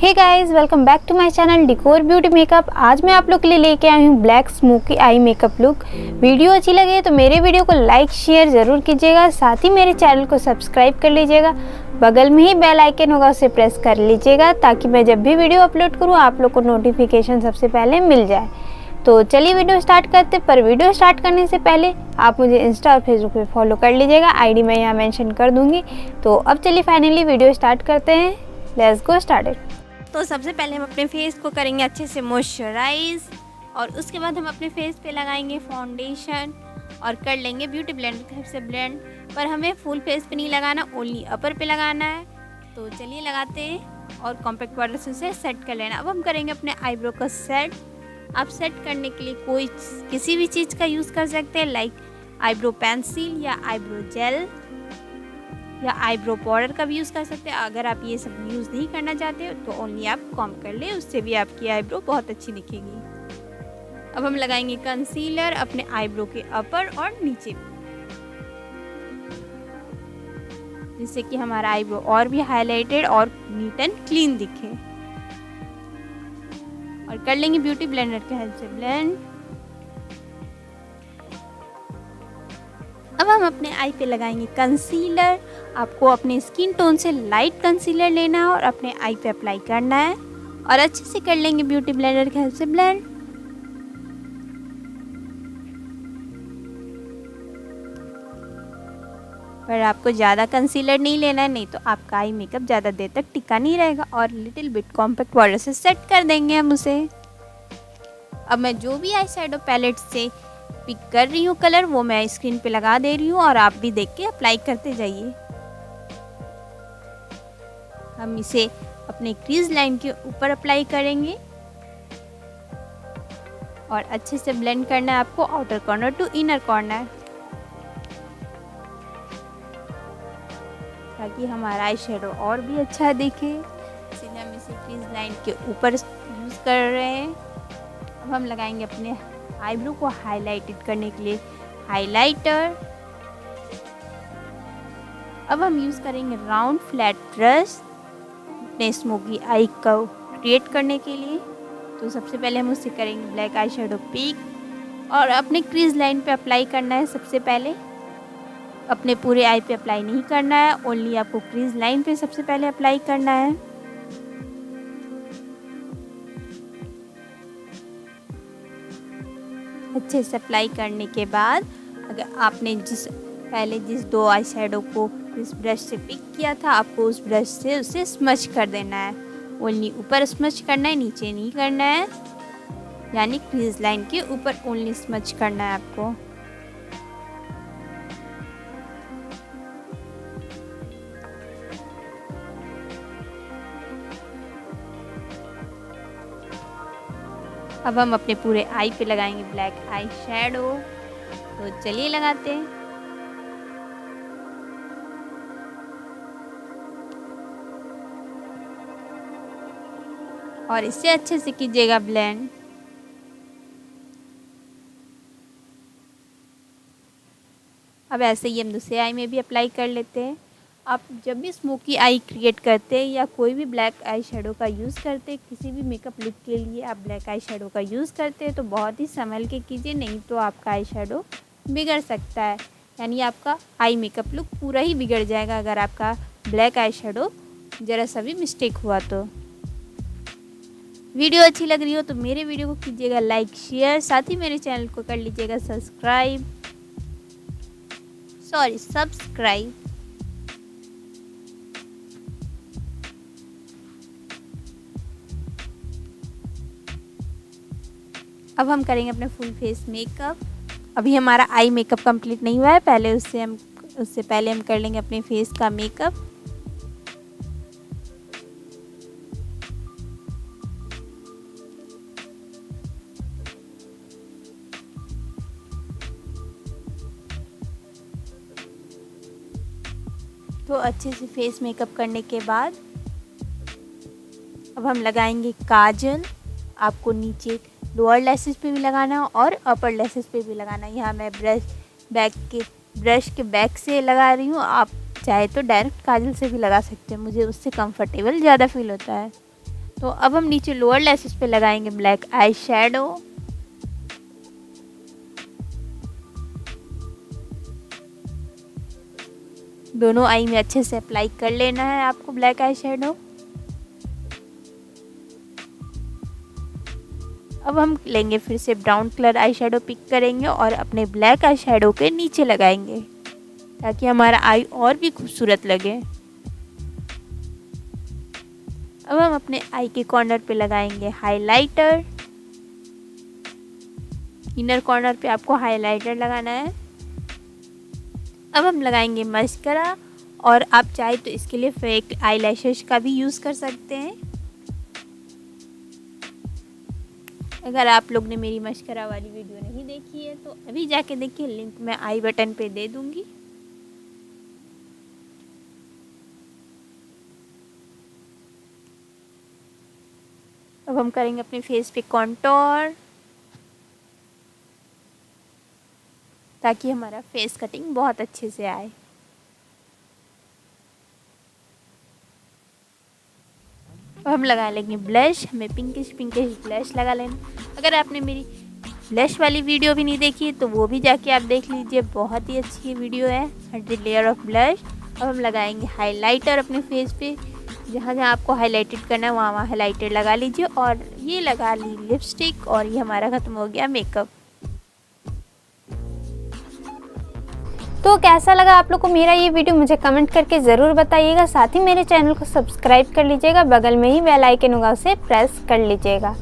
Hey guys, welcome back to my channel decor beauty makeup. आज मैं आप लोग के लिए लेके आई हूँ black smoky eye makeup look. Video अच्छी लगे तो मेरे वीडियो को लाइक शेयर ज़रूर कीजिएगा, साथ ही मेरे चैनल को सब्सक्राइब कर लीजिएगा। बगल में ही बेल आइकन होगा, उसे प्रेस कर लीजिएगा ताकि मैं जब भी वीडियो अपलोड करूँ आप लोग को नोटिफिकेशन सबसे पहले मिल जाए। तो चलिए वीडियो स्टार्ट करते। पर वीडियो स्टार्ट करने से पहले आप मुझे इंस्टा और फेसबुक पे फॉलो कर लीजिएगा, आईडी मैं यहाँ मेंशन कर दूँगी। तो अब चलिए फाइनली वीडियो स्टार्ट करते हैं। Let's go started. तो सबसे पहले हम अपने फेस को करेंगे अच्छे से मॉइस्चराइज और उसके बाद हम अपने फेस पे लगाएंगे फाउंडेशन और कर लेंगे ब्यूटी ब्लेंडर से ब्लेंड। पर हमें फुल फेस पे नहीं लगाना, ओनली अपर पे लगाना है। तो चलिए लगाते हैं और कॉम्पैक्ट पाउडर से उसे सेट कर लेना। अब हम करेंगे अपने आईब्रो का सेट। आप सेट करने के लिए कोई किसी भी चीज़ का यूज़ कर सकते हैं, लाइक आईब्रो पेंसिल या आईब्रो जेल या आईब्रो पाउडर का भी यूज़ कर सकते हैं। अगर आप ये सब यूज़ नहीं करना चाहते हो तो ओनली आप कॉम्ब कर ले, उससे भी आपकी आईब्रो बहुत अच्छी दिखेगी। अब हम लगाएंगे कंसीलर अपने आईब्रो के अपर और नीचे, जिससे कि हमारा आईब्रो और भी हाईलाइटेड और नीट एंड क्लीन दिखे। और कर लेंगे ब्यूटी ब्लेंडर के हेल्प से ब्लेंड। अब हम अपने आई पे लगाएंगे कंसीलर। आपको अपने स्किन टोन से लाइट कंसीलर लेना है और अपने आई पे अप्लाई करना है और अच्छे से कर लेंगे ब्यूटी ब्लेंडर की हेल्प से ब्लेंड। पर आपको ज़्यादा कंसीलर नहीं लेना है, नहीं तो आपका आई मेकअप ज़्यादा देर तक टिका नहीं रहेगा। और लिटिल बिट कॉम्पैक्ट पाउडर से सेट कर देंगे हम उसे। अब मैं जो भी आई शैडो पैलेट से पिक कर रही हूँ कलर, वो मैं स्क्रीन पे लगा दे रही हूँ और आप भी देख के अप्लाई करते जाइए। हम इसे अपने क्रीज लाइन के ऊपर अप्लाई करेंगे और अच्छे से ब्लेंड करना है आपको outer corner to inner corner, ताकि हमारा आई शेडो और भी अच्छा दिखे। इसलिए हम इसे क्रीज लाइन के ऊपर यूज़ कर रहे हैं। अब हम लगाएंगे अपने आईब्रो को हाईलाइटेड करने के लिए हाइलाइटर। अब हम यूज़ करेंगे राउंड फ्लैट ब्रश अपने स्मोकी आई को क्रिएट करने के लिए। तो सबसे पहले हम उससे करेंगे ब्लैक आई शेडो पिक और अपने क्रीज लाइन पे अप्लाई करना है। सबसे पहले अपने पूरे आई पे अप्लाई नहीं करना है, ओनली आपको क्रीज लाइन पे सबसे पहले अप्लाई करना है। अच्छे से अप्लाई करने के बाद अगर आपने जिस दो आई शेडो को इस ब्रश से पिक किया था, आपको उस ब्रश से उसे स्मच कर देना है। ओनली ऊपर स्मच करना है, नीचे नहीं करना है, यानी क्रीज लाइन के ऊपर ओनली स्मच करना है आपको। अब हम अपने पूरे आई पे लगाएंगे ब्लैक आई शेडो। तो चलिए लगाते हैं। और इसे अच्छे से कीजिएगा ब्लेंड। अब ऐसे ही हम दूसरे आई में भी अप्लाई कर लेते हैं। आप जब भी स्मोकी आई क्रिएट करते हैं या कोई भी ब्लैक आई शेडो का यूज़ करते हैं, किसी भी मेकअप लुक के लिए आप ब्लैक आई शेडो का यूज़ करते हैं तो बहुत ही संभल के कीजिए, नहीं तो आपका आई शेडो बिगड़ सकता है। यानी आपका आई मेकअप लुक पूरा ही बिगड़ जाएगा अगर आपका ब्लैक आई शेडो ज़रा सा भी मिस्टेक हुआ तो। वीडियो अच्छी लग रही हो तो मेरे वीडियो को कीजिएगा लाइक शेयर, साथ ही मेरे चैनल को कर लीजिएगा सब्सक्राइब। अब हम करेंगे अपने फुल फेस मेकअप। अभी हमारा आई मेकअप कंप्लीट नहीं हुआ है, उससे पहले हम कर लेंगे अपने फेस का मेकअप। तो अच्छे से फेस मेकअप करने के बाद अब हम लगाएंगे काजल। आपको नीचे लोअर लैशेस पे भी लगाना है और अपर लैशेस पे भी लगाना है। यहाँ मैं ब्रश के बैक से लगा रही हूँ, आप चाहे तो डायरेक्ट काजल से भी लगा सकते हैं, मुझे उससे कंफर्टेबल ज़्यादा फील होता है। तो अब हम नीचे लोअर लैशेस पे लगाएंगे ब्लैक आई शेडो। दोनों आई में अच्छे से अप्लाई कर लेना है आपको ब्लैक आई शेडो। अब हम लेंगे फिर से brown colour eye shadow pick करेंगे और अपने ब्लैक आई शेडो के नीचे लगाएंगे ताकि हमारा आई और भी खूबसूरत लगे। अब हम अपने आई के कॉर्नर पे लगाएंगे हाइलाइटर। इनर कॉर्नर पे आपको हाइलाइटर लगाना है। अब हम लगाएंगे मस्करा और आप चाहे तो इसके लिए फेक आईलैशेस का भी यूज़ कर सकते हैं। अगर आप लोग ने मेरी मस्करा वाली वीडियो नहीं देखी है तो अभी जाके देखिए, लिंक मैं आई बटन पे दे दूंगी। अब हम करेंगे अपने फेस पे कॉन्टोर ताकि हमारा फेस कटिंग बहुत अच्छे से आए। अब हम लगा लेंगे ब्लश। हमें पिंकिश ब्लश लगा लेना। अगर आपने मेरी ब्लश वाली वीडियो भी नहीं देखी है तो वो भी जाके आप देख लीजिए, बहुत ही अच्छी वीडियो है 100 लेयर ऑफ ब्लश। अब हम लगाएंगे हाइलाइटर अपने फेस पे। जहाँ जहाँ आपको हाइलाइटेड करना है वहाँ हाइलाइटर लगा लीजिए। और ये लगा ली लिपस्टिक और ये हमारा ख़त्म हो गया मेकअप। तो कैसा लगा आप लोग को मेरा ये वीडियो मुझे कमेंट करके ज़रूर बताइएगा। साथ ही मेरे चैनल को सब्सक्राइब कर लीजिएगा, बगल में ही बेल आइकन होगा उसे प्रेस कर लीजिएगा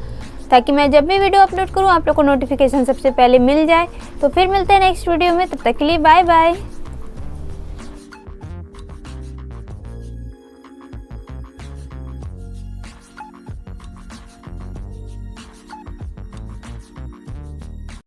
ताकि मैं जब भी वीडियो अपलोड करूँ आप लोग को नोटिफिकेशन सबसे पहले मिल जाए। तो फिर मिलते हैं नेक्स्ट वीडियो में, तब तक के लिए बाय बाय।